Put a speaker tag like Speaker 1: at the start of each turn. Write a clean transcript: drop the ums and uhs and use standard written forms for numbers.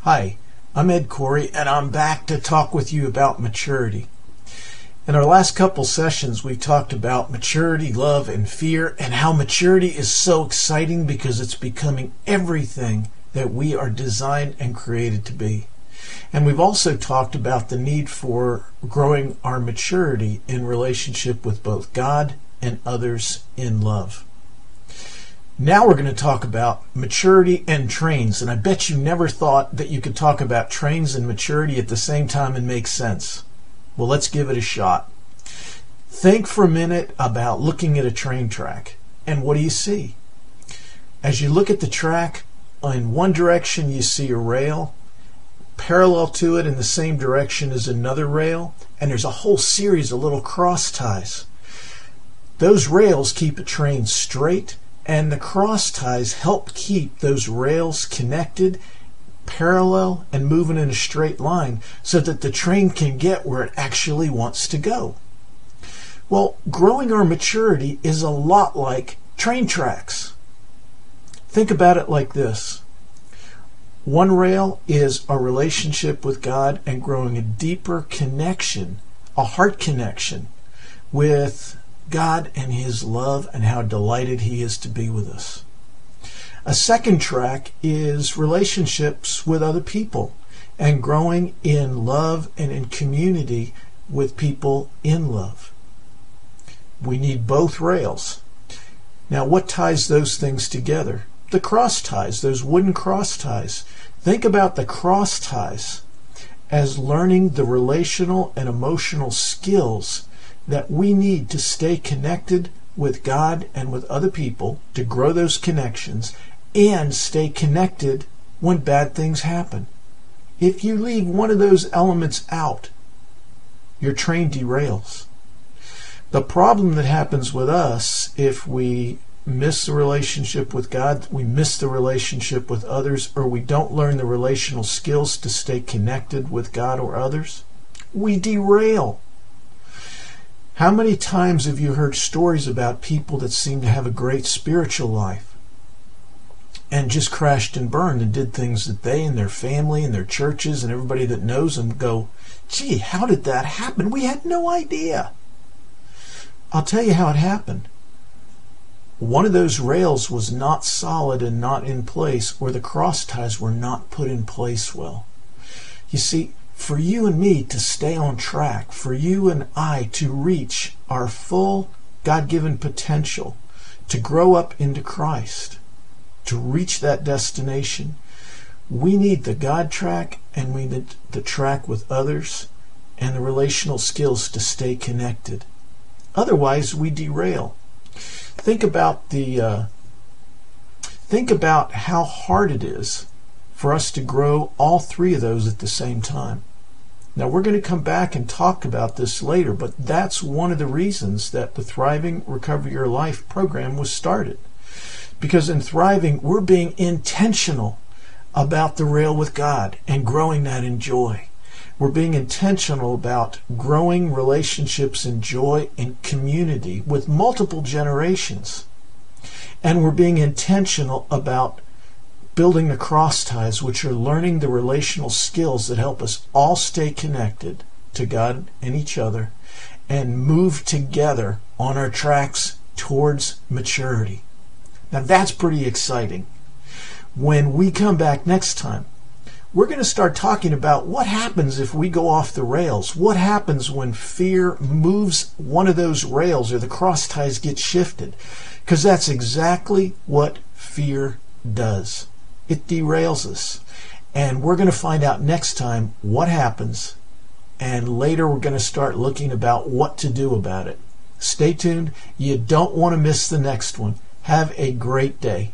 Speaker 1: Hi, I'm Ed Khouri, and I'm back to talk with you about maturity. In our last couple sessions, we talked about maturity, love, and fear, and how maturity is so exciting because it's becoming everything that we are designed and created to be. And we've also talked about the need for growing our maturity in relationship with both God and others in love. Now we're going to talk about maturity and trains, and I bet you never thought that you could talk about trains and maturity at the same time and make sense. Well, let's give it a shot. Think for a minute about looking at a train track, and what do you see? As you look at the track, in one direction you see a rail, parallel to it in the same direction is another rail, and there's a whole series of little cross ties. Those rails keep a train straight, and the cross ties help keep those rails connected, parallel, and moving in a straight line so that the train can get where it actually wants to go. Well, growing our maturity is a lot like train tracks. Think about it like this. One rail is our relationship with God and growing a deeper connection, a heart connection with God and His love and how delighted He is to be with us. A second track is relationships with other people and growing in love and in community with people in love. We need both rails. Now, what ties those things together? The cross ties, those wooden cross ties. Think about the cross ties as learning the relational and emotional skills that we need to stay connected with God and with other people, to grow those connections and stay connected when bad things happen. If you leave one of those elements out, your train derails. The problem that happens with us if we miss the relationship with God, we miss the relationship with others, or we don't learn the relational skills to stay connected with God or others, we derail. How many times have you heard stories about people that seem to have a great spiritual life and just crashed and burned and did things that they and their family and their churches and everybody that knows them go, gee, how did that happen? We had no idea. I'll tell you how it happened. One of those rails was not solid and not in place, or the cross ties were not put in place well. You see, for you and me to stay on track, for you and I to reach our full God-given potential, to grow up into Christ, to reach that destination, we need the God track and we need the track with others and the relational skills to stay connected. Otherwise, we derail. Think about how hard it is for us to grow all three of those at the same time. Now, we're going to come back and talk about this later, but that's one of the reasons that the Thriving Recover Your Life program was started. Because in Thriving, we're being intentional about the rail with God and growing that in joy. We're being intentional about growing relationships in joy and community with multiple generations. And we're being intentional about building the cross ties, which are learning the relational skills that help us all stay connected to God and each other and move together on our tracks towards maturity. Now that's pretty exciting. When we come back next time, we're going to start talking about what happens if we go off the rails. What happens when fear moves one of those rails or the cross ties get shifted? Because that's exactly what fear does. It derails us. And we're going to find out next time what happens. And later we're going to start looking about what to do about it. Stay tuned. You don't want to miss the next one. Have a great day.